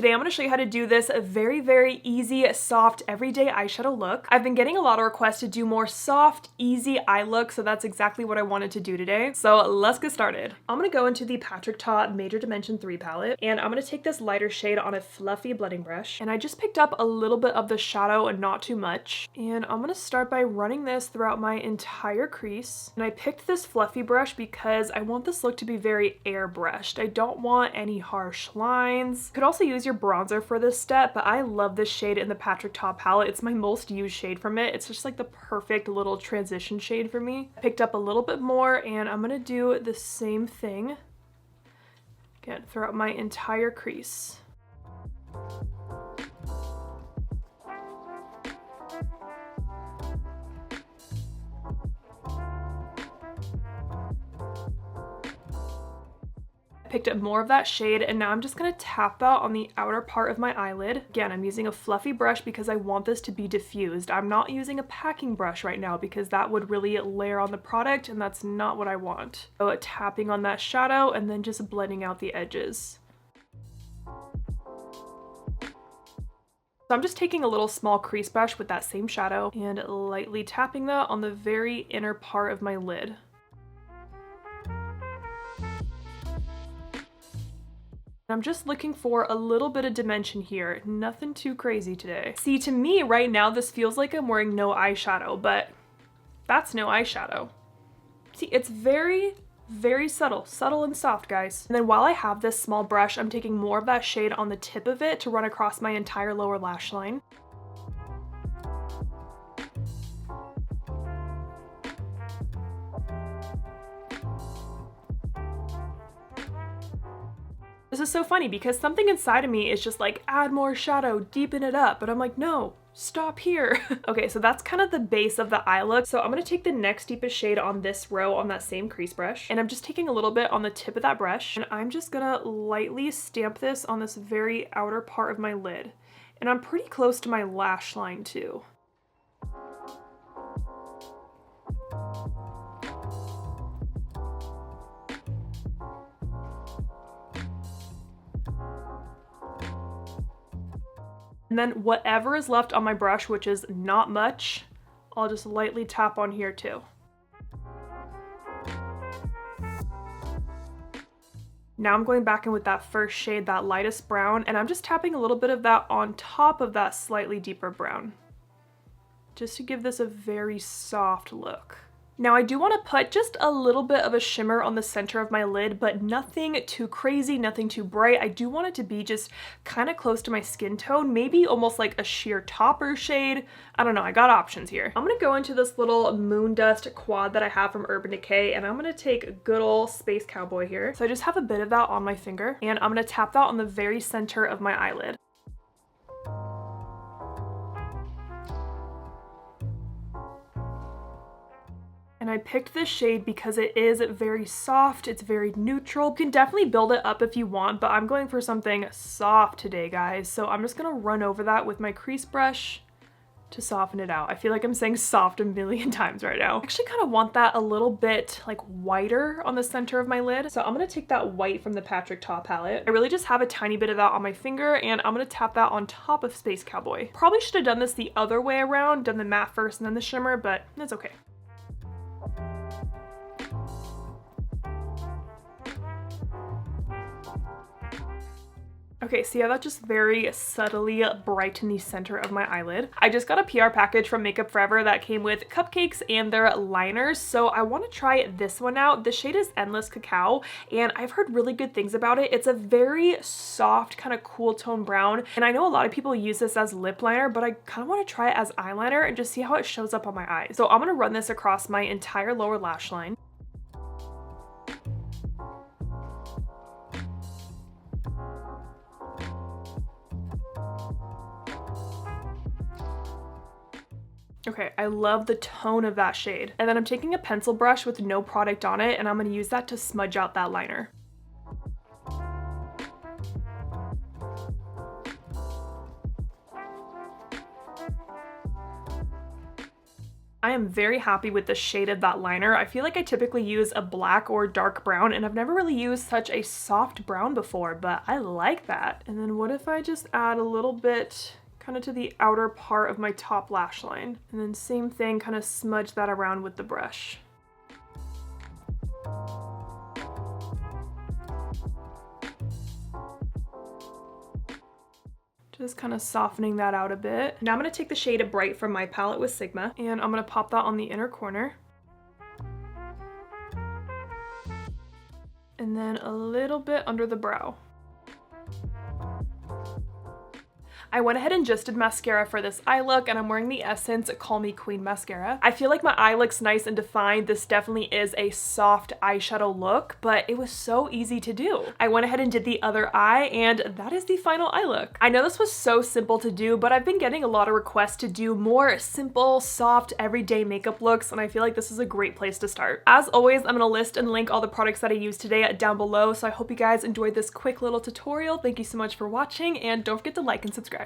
Today I'm going to show you how to do this very, very easy, soft, everyday eyeshadow look. I've been getting a lot of requests to do more soft, easy eye look, so that's exactly what I wanted to do today. So let's get started. I'm going to go into the Patrick Ta Major Dimension 3 palette, and I'm going to take this lighter shade on a fluffy blending brush. And I just picked up a little bit of the shadow and not too much. And I'm going to start by running this throughout my entire crease. And I picked this fluffy brush because I want this look to be very airbrushed. I don't want any harsh lines. You could also use your bronzer for this step, but I love this shade in the Patrick Ta palette. It's my most used shade from it. It's just like the perfect little transition shade for me. I picked up a little bit more, and I'm gonna do the same thing again throughout my entire crease. Picked up more of that shade, and now I'm just going to tap that on the outer part of my eyelid. Again, I'm using a fluffy brush because I want this to be diffused. I'm not using a packing brush right now because that would really layer on the product, and that's not what I want. So tapping on that shadow and then just blending out the edges. So I'm just taking a little small crease brush with that same shadow and lightly tapping that on the very inner part of my lid. I'm just looking for a little bit of dimension here, nothing too crazy today. See, to me right now, this feels like I'm wearing no eyeshadow, but that's no eyeshadow. See, it's very, very subtle and soft, guys. And then while I have this small brush, I'm taking more of that shade on the tip of it to run across my entire lower lash line. This is so funny because something inside of me is just like, add more shadow, deepen it up. But I'm like, no, stop here. Okay, so that's kind of the base of the eye look. So I'm gonna take the next deepest shade on this row on that same crease brush. And I'm just taking a little bit on the tip of that brush. And I'm just gonna lightly stamp this on this very outer part of my lid. And I'm pretty close to my lash line too. And then whatever is left on my brush, which is not much, I'll just lightly tap on here too. Now I'm going back in with that first shade, that lightest brown, and I'm just tapping a little bit of that on top of that slightly deeper brown, just to give this a very soft look. Now I do want to put just a little bit of a shimmer on the center of my lid, but nothing too crazy, nothing too bright. I do want it to be just kind of close to my skin tone, maybe almost like a sheer topper shade. I don't know, I got options here. I'm going to go into this little moon dust quad that I have from Urban Decay, and I'm going to take good old Space Cowboy here. So I just have a bit of that on my finger, and I'm going to tap that on the very center of my eyelid. And I picked this shade because it is very soft, it's very neutral. You can definitely build it up if you want, but I'm going for something soft today, guys. So I'm just gonna run over that with my crease brush to soften it out. I feel like I'm saying soft a million times right now. I actually kind of want that a little bit like whiter on the center of my lid. So I'm gonna take that white from the Patrick Ta palette. I really just have a tiny bit of that on my finger, and I'm gonna tap that on top of Space Cowboy. Probably should have done this the other way around, done the matte first and then the shimmer, but it's okay. Okay, see how that just very subtly brightened the center of my eyelid? I just got a PR package from Makeup Forever that came with cupcakes and their liners, so I want to try this one out. The shade is Endless Cacao, and I've heard really good things about it. It's a very soft, kind of cool tone brown, and I know a lot of people use this as lip liner, but I kind of want to try it as eyeliner and just see how it shows up on my eyes. So I'm going to run this across my entire lower lash line. Okay, I love the tone of that shade. And then I'm taking a pencil brush with no product on it, and I'm gonna use that to smudge out that liner. I am very happy with the shade of that liner. I feel like I typically use a black or dark brown, and I've never really used such a soft brown before, but I like that. And then what if I just add a little bit kind of to the outer part of my top lash line? And then same thing, kind of smudge that around with the brush. Just kind of softening that out a bit. Now I'm going to take the shade Bright from my palette with Sigma, and I'm going to pop that on the inner corner. And then a little bit under the brow. I went ahead and just did mascara for this eye look, and I'm wearing the Essence Call Me Queen mascara. I feel like my eye looks nice and defined. This definitely is a soft eyeshadow look, but it was so easy to do. I went ahead and did the other eye, and that is the final eye look. I know this was so simple to do, but I've been getting a lot of requests to do more simple, soft, everyday makeup looks, and I feel like this is a great place to start. As always, I'm gonna list and link all the products that I used today down below, so I hope you guys enjoyed this quick little tutorial. Thank you so much for watching, and don't forget to like and subscribe.